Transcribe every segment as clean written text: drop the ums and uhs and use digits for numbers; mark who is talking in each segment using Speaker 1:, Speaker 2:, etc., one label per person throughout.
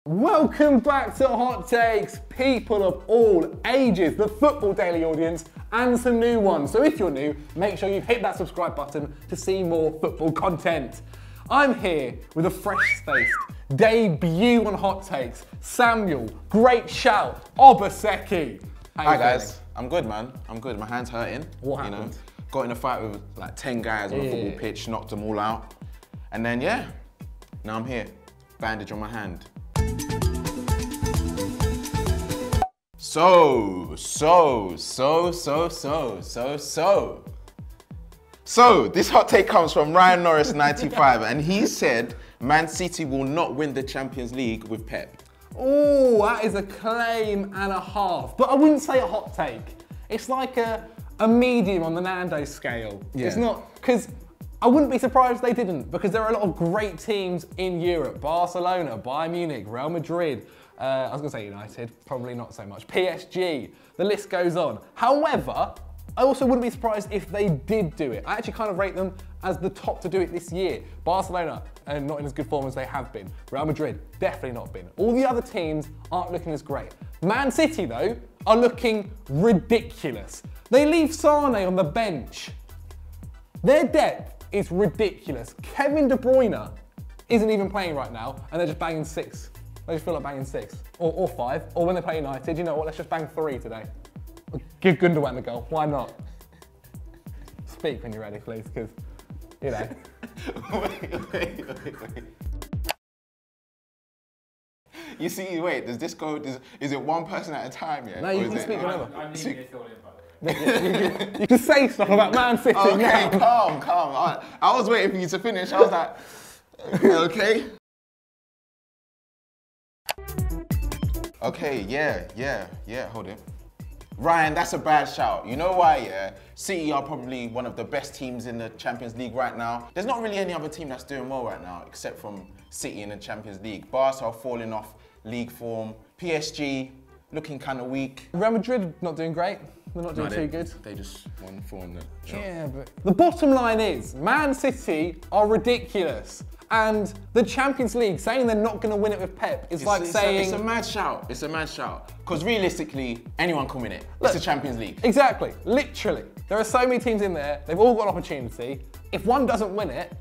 Speaker 1: Welcome back to Hot Takes, people of all ages, the Football Daily audience, and some new ones. So if you're new, make sure you've hit that subscribe button to see more football content. I'm here with a fresh-faced debut on Hot Takes, Samuel, great shout, Obaseki.
Speaker 2: Hi guys, I'm good man, I'm good. My hand's hurting.
Speaker 1: What happened?
Speaker 2: Got in a fight with like 10 guys on a football pitch, knocked them all out. And then yeah, now I'm here, bandage on my hand. So this hot take comes from Ryan Norris 95 and he said Man City will not win the Champions League with Pep.
Speaker 1: Oh, that is a claim and a half, but I wouldn't say a hot take. It's like a medium on the Nando scale.
Speaker 2: Yeah.
Speaker 1: It's not, because I wouldn't be surprised if they didn't, because there are a lot of great teams in Europe. Barcelona, Bayern Munich, Real Madrid, I was going to say United, probably not so much. PSG, the list goes on. However, I also wouldn't be surprised if they did do it. I actually kind of rate them as the top to do it this year. Barcelona, not in as good form as they have been. Real Madrid, definitely not been. All the other teams aren't looking as great. Man City, though, are looking ridiculous. They leave Sane on the bench. Their depth is ridiculous. Kevin De Bruyne isn't even playing right now, and they're just banging 6. They just feel like banging 6, or 5, or when they play United, you know what, let's just bang 3 today. Give Gundogan the goal, why not? Speak when you're ready, please, because, you know.
Speaker 2: Wait. You see, wait, does this go, is it one person at a time, yeah?
Speaker 1: No, you can speak whenever.
Speaker 3: I'm leaving this all in, by the way.
Speaker 1: You can say stuff about Man City now.
Speaker 2: Okay, calm. I was waiting for you to finish, I was like, okay. Okay, yeah, hold it. Ryan, that's a bad shout. You know why, yeah? City are probably one of the best teams in the Champions League right now. There's not really any other team that's doing well right now, except from City in the Champions League. Barca are falling off league form. PSG, looking kind of weak.
Speaker 1: Real Madrid not doing great. They're not doing too good.
Speaker 2: They just won 4 in the shot.
Speaker 1: Yeah, but the bottom line is, Man City are ridiculous. And the Champions League, saying they're not going to win it with Pep is like saying...
Speaker 2: It's a mad shout. It's a mad shout. Because realistically, anyone can win it. It's the Champions League.
Speaker 1: Exactly. Literally. There are so many teams in there. They've all got an opportunity. If one doesn't win it,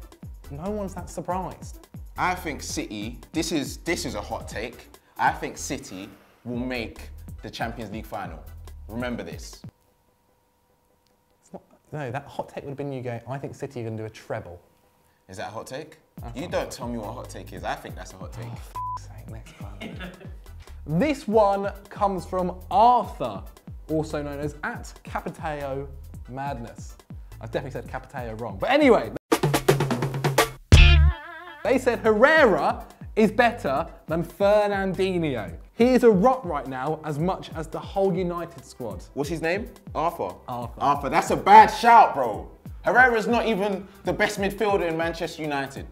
Speaker 1: no one's that surprised.
Speaker 2: I think City, this is a hot take. I think City will make the Champions League final. Remember this.
Speaker 1: No, that hot take would have been you going, I think City are going to do a treble.
Speaker 2: Is that a hot take? You don't tell me what a hot take is. I think that's a hot take.
Speaker 1: Oh, sake, next one. This one comes from Arthur, also known as @Capitao Madness. I've definitely said Capitao wrong. But anyway, they said Herrera is better than Fernandinho. He is a rot right now as much as the whole United squad.
Speaker 2: What's his name? Arthur.
Speaker 1: Arthur.
Speaker 2: That's a bad shout, bro. Herrera's not even the best midfielder in Manchester United.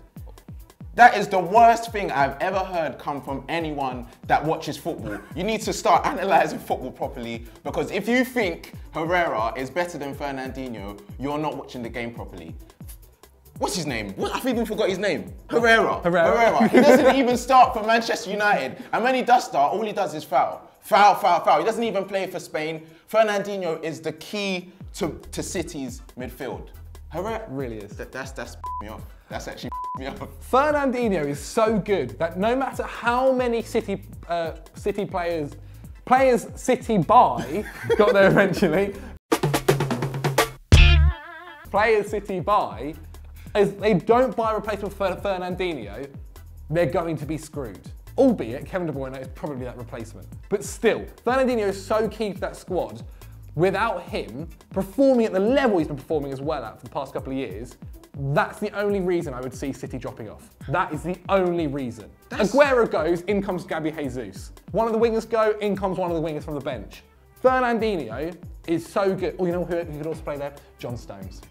Speaker 2: That is the worst thing I've ever heard come from anyone that watches football. You need to start analysing football properly, because if you think Herrera is better than Fernandinho, you're not watching the game properly. What's his name? I've even forgot his name. Herrera. He doesn't even start for Manchester United. And when he does start, all he does is foul. Foul. He doesn't even play for Spain. Fernandinho is the key to City's midfield. Herrera
Speaker 1: Really is.
Speaker 2: That's me off. That's actually me off.
Speaker 1: Fernandinho is so good that no matter how many City players City buy, got there eventually, players City buy, as they don't buy a replacement for Fernandinho, they're going to be screwed. Albeit, Kevin De Bruyne is probably that replacement. But still, Fernandinho is so key to that squad. Without him performing at the level he's been performing as well at for the past couple of years, that's the only reason I would see City dropping off. That is the only reason. Aguero goes, in comes Gabby Jesus. One of the wingers go, in comes one of the wingers from the bench. Fernandinho is so good. Oh, you know who could also play there? John Stones.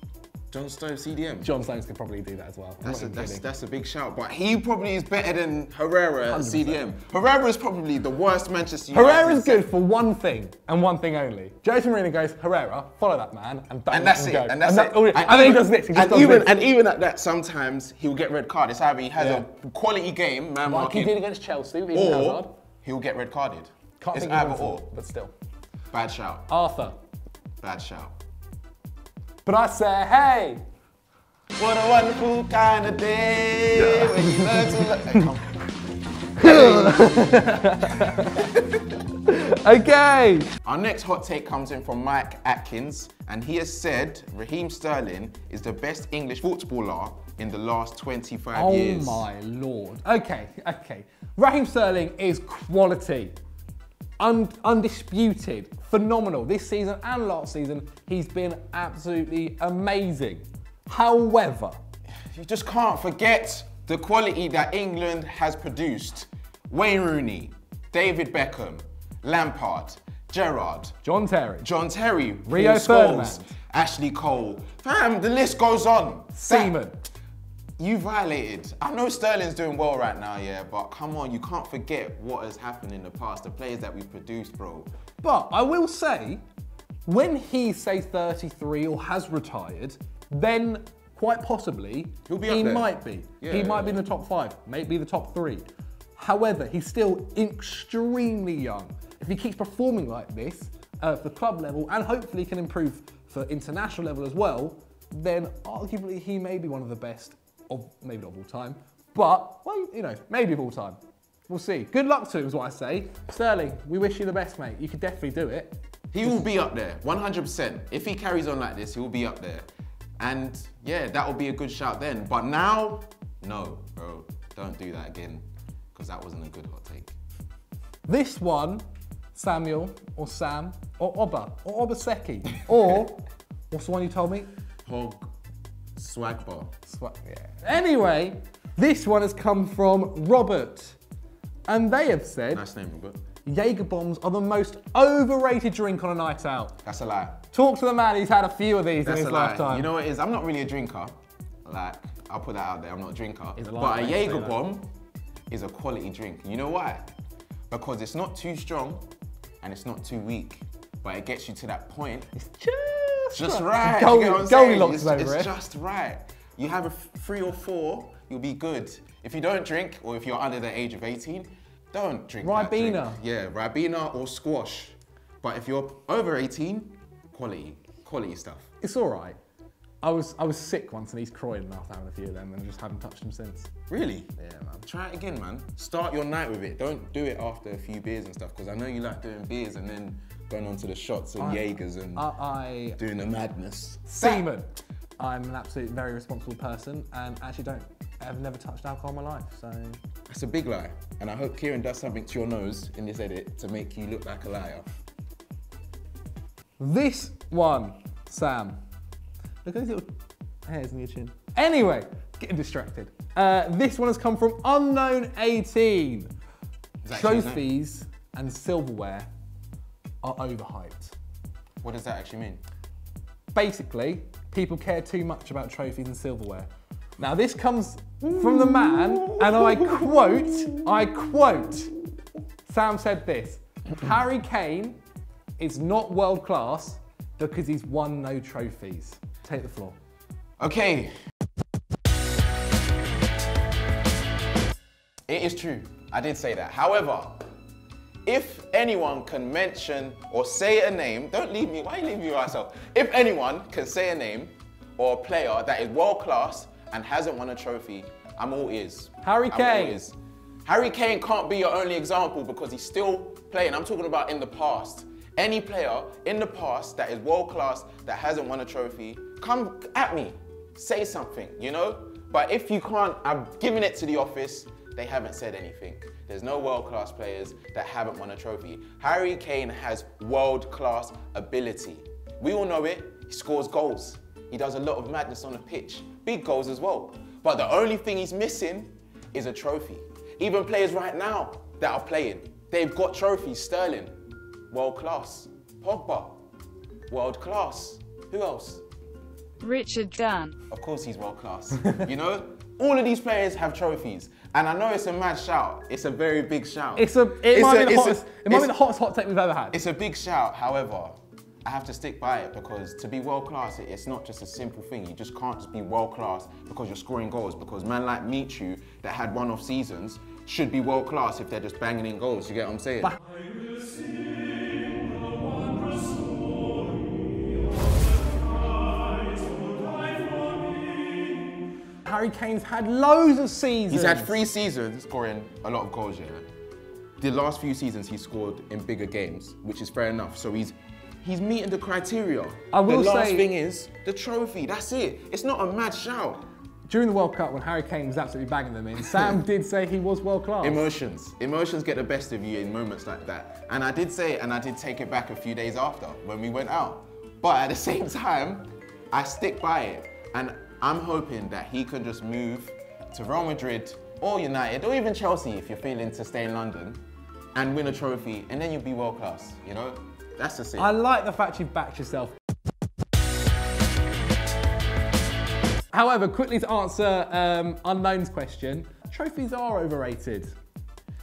Speaker 2: John Stones, CDM.
Speaker 1: John Stones could probably do that as well.
Speaker 2: That's a big shout, but he probably is better than Herrera at
Speaker 1: 100%.
Speaker 2: CDM. Herrera is probably the worst Manchester United.
Speaker 1: Herrera's good for one thing, and one thing only. Jose Mourinho goes, Herrera, follow that man, and don't let him go.
Speaker 2: And that's it.
Speaker 1: And then he does this. He just does this.
Speaker 2: And even at that, sometimes he'll get red card. It's either he has a quality game, man
Speaker 1: Like
Speaker 2: marking,
Speaker 1: he did against Chelsea, with
Speaker 2: or
Speaker 1: Hazard.
Speaker 2: he'll get red carded.
Speaker 1: Can't
Speaker 2: It's
Speaker 1: think of
Speaker 2: either
Speaker 1: one
Speaker 2: or.
Speaker 1: for, but still.
Speaker 2: Bad shout.
Speaker 1: Arthur.
Speaker 2: Bad shout.
Speaker 1: But I say, hey.
Speaker 2: What a wonderful kind of day when you learn to
Speaker 1: Okay.
Speaker 2: Our next hot take comes in from Mike Atkins, and he has said Raheem Sterling is the best English footballer in the last 25 years.
Speaker 1: Oh my lord. Okay. Raheem Sterling is quality. Undisputed. Phenomenal. This season and last season, he's been absolutely amazing. However,
Speaker 2: You just can't forget the quality that England has produced. Wayne Rooney, David Beckham, Lampard, Gerrard,
Speaker 1: John Terry,
Speaker 2: Rio
Speaker 1: Rio
Speaker 2: Scholes,
Speaker 1: Ferdinand,
Speaker 2: Ashley Cole. Fam, the list goes on.
Speaker 1: Seaman.
Speaker 2: You violated. I know Sterling's doing well right now, yeah, but come on, you can't forget what has happened in the past, the players that we've produced, bro.
Speaker 1: But I will say, when he's, say, 33 or has retired, then quite possibly
Speaker 2: He'll be up
Speaker 1: he
Speaker 2: there.
Speaker 1: might be.
Speaker 2: Yeah,
Speaker 1: he might be
Speaker 2: yeah.
Speaker 1: in the top 5, maybe the top 3. However, he's still extremely young. If he keeps performing like this at the club level and hopefully can improve for international level as well, then arguably he may be one of the best of, maybe not of all time, but, well, you know, maybe of all time. We'll see. Good luck to him is what I say. Sterling, we wish you the best, mate. You could definitely do it.
Speaker 2: He will be up there, 100%. If he carries on like this, he will be up there. And yeah, that will be a good shout then. But now, no, bro, don't do that again, because that wasn't a good hot take.
Speaker 1: This one, Samuel, or Sam, or Oba, or Obaseki, or, what's the one you told me?
Speaker 2: Hog Swagbar.
Speaker 1: Yeah. Anyway, this one has come from Robert. And they have said,
Speaker 2: Nice name, Robert.
Speaker 1: Jaeger bombs are the most overrated drink on a night out.
Speaker 2: That's a lie.
Speaker 1: Talk to the man who's had a few of these
Speaker 2: That's
Speaker 1: in his
Speaker 2: a lie.
Speaker 1: lifetime.
Speaker 2: You know what it is? I'm not really a drinker. Like, I'll put that out there. I'm not a drinker.
Speaker 1: He's a liar,
Speaker 2: But a
Speaker 1: mate,
Speaker 2: Jaeger
Speaker 1: say that.
Speaker 2: bomb is a quality drink. You know why? Because it's not too strong and it's not too weak. But it gets you to that point.
Speaker 1: It's
Speaker 2: Just right. You get what I'm saying?
Speaker 1: Goldilocks over
Speaker 2: It's
Speaker 1: it.
Speaker 2: just right. You have a 3 or 4, you'll be good. If you don't drink, or if you're under the age of 18, don't drink that drink.
Speaker 1: Ribena.
Speaker 2: Yeah, Ribena or squash. But if you're over 18, quality stuff.
Speaker 1: It's all right. I was sick once in East Croydon after having a few of them and I just haven't touched them since.
Speaker 2: Really?
Speaker 1: Yeah, man.
Speaker 2: Try it again, man. Start your night with it. Don't do it after a few beers and stuff, because I know you like doing beers and then going on to the shots and Jaegers and doing the madness.
Speaker 1: Seaman. I'm an absolute very responsible person and actually I've never touched alcohol in my life, so.
Speaker 2: That's a big lie. And I hope Kieran does something to your nose in this edit to make you look like a liar.
Speaker 1: This one, Sam. Look at these little hairs in your chin. Anyway, getting distracted. This one has come from Unknown 18.
Speaker 2: Is that actually his name?
Speaker 1: Trophies and silverware are overhyped.
Speaker 2: What does that actually mean?
Speaker 1: Basically, people care too much about trophies and silverware. Now this comes from the man, and I quote, Sam said this, Harry Kane is not world class because he's won no trophies. Take the floor.
Speaker 2: Okay. It is true, I did say that. However, if anyone can mention or say a name, don't leave me, why are you leaving me by myself? If anyone can say a name or a player that is world class and hasn't won a trophy, I'm all ears.
Speaker 1: Harry
Speaker 2: I'm all
Speaker 1: Kane.
Speaker 2: ears. Harry Kane can't be your only example because he's still playing. I'm talking about in the past. Any player in the past that is world class, that hasn't won a trophy, come at me, say something, you know? But if you can't, I've given it to the office, they haven't said anything. There's no world-class players that haven't won a trophy. Harry Kane has world-class ability. We all know it, he scores goals. He does a lot of madness on the pitch, big goals as well. But the only thing he's missing is a trophy. Even players right now that are playing, they've got trophies. Sterling, world-class. Pogba, world-class. Who else?
Speaker 4: Richard Dunn.
Speaker 2: Of course he's world class. You know, all of these players have trophies. And I know it's a mad shout. It's a very big shout.
Speaker 1: It might be the hottest hot take we've ever had.
Speaker 2: It's a big shout, however, I have to stick by it because to be world class, it's not just a simple thing. You just can't just be world class because you're scoring goals. Because man like Michu that had one-off seasons should be world class if they're just banging in goals. You get what I'm saying?
Speaker 1: Harry Kane's had loads of seasons.
Speaker 2: He's had 3 seasons scoring a lot of goals, yeah. The last few seasons he scored in bigger games, which is fair enough. So he's meeting the criteria.
Speaker 1: I will
Speaker 2: the last
Speaker 1: say,
Speaker 2: thing is the trophy. That's it. It's not a mad shout.
Speaker 1: During the World Cup, when Harry Kane was absolutely banging them in, Sam did say he was world class.
Speaker 2: Emotions get the best of you in moments like that. And I did say it, and I did take it back a few days after when we went out. But at the same time, I stick by it. And I'm hoping that he can just move to Real Madrid or United or even Chelsea if you're feeling to stay in London and win a trophy, and then you'll be world class, you know? That's the thing.
Speaker 1: I like the fact you've backed yourself. However, quickly to answer Unknown's question, trophies are overrated.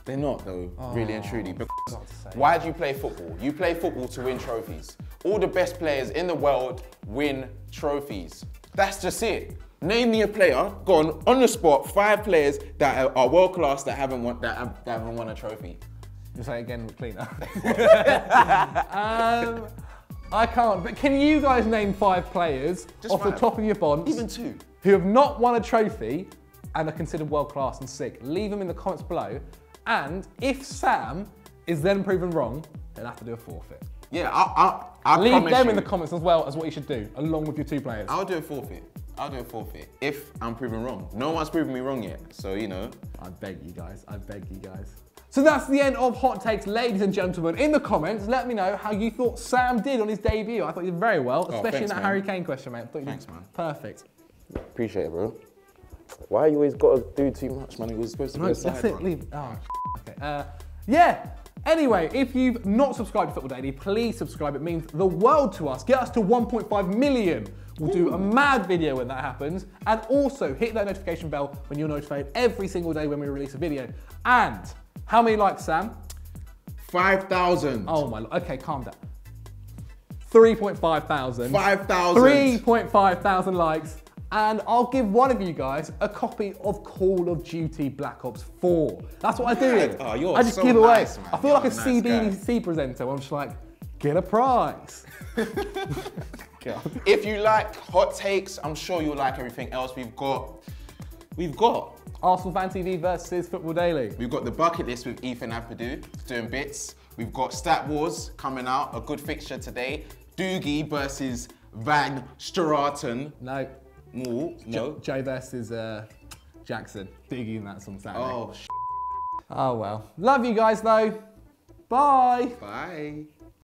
Speaker 2: They're not though, really and truly. Because why do you play football? You play football to win trophies. All the best players in the world win trophies. That's just it. Name me a player, go on the spot, 5 players that are world class that haven't won a trophy.
Speaker 1: You'll say it again cleaner. I can't, but can you guys name 5 players
Speaker 2: Just
Speaker 1: off
Speaker 2: 5.
Speaker 1: the top of your bonds?
Speaker 2: Even 2.
Speaker 1: Who have not won a trophy and are considered world class and sick? Leave them in the comments below. And if Sam is then proven wrong, he'll have to do a forfeit.
Speaker 2: Yeah, I'll
Speaker 1: leave them in the comments as well as what you should do, along with your 2 players.
Speaker 2: I'll do a forfeit. I'll do a forfeit if I'm proven wrong. No one's proven me wrong yet, so you know.
Speaker 1: I beg you guys, I beg you guys. So that's the end of Hot Takes, ladies and gentlemen. In the comments, let me know how you thought Sam did on his debut. I thought he did very well, especially
Speaker 2: thanks,
Speaker 1: in that
Speaker 2: man.
Speaker 1: Harry Kane question, mate. I thought you
Speaker 2: Thanks,
Speaker 1: did
Speaker 2: man.
Speaker 1: Perfect.
Speaker 2: Appreciate it, bro. Why you always got to do too much, man? It was supposed to be a side
Speaker 1: That's it,
Speaker 2: one.
Speaker 1: leave. Oh, okay. Yeah. Anyway, if you've not subscribed to Football Daily, please subscribe. It means the world to us. Get us to 1.5 million. We'll do a mad video when that happens. And also hit that notification bell when you're notified every single day when we release a video. And how many likes, Sam?
Speaker 2: 5,000.
Speaker 1: Oh my, okay, calm down. 3.5 thousand.
Speaker 2: 5,000.
Speaker 1: 3.5 thousand likes. And I'll give one of you guys a copy of Call of Duty Black Ops 4. That's what I do.
Speaker 2: Oh, you're
Speaker 1: I just
Speaker 2: so
Speaker 1: give away.
Speaker 2: nice, man.
Speaker 1: I feel
Speaker 2: You're
Speaker 1: like a
Speaker 2: a nice
Speaker 1: CBBC presenter. I'm just like, get a prize.
Speaker 2: If you like hot takes, I'm sure you'll like everything else we've got.
Speaker 1: Arsenal Fan TV versus Football Daily.
Speaker 2: We've got the bucket list with Ethan Ampadu doing bits. We've got Stat Wars coming out, a good fixture today. Doogie versus Van Straten.
Speaker 1: No.
Speaker 2: No.
Speaker 1: Joe versus Jackson. Diggy in that song Saturday.
Speaker 2: Oh,
Speaker 1: Oh well. Love you guys though. Bye.
Speaker 2: Bye.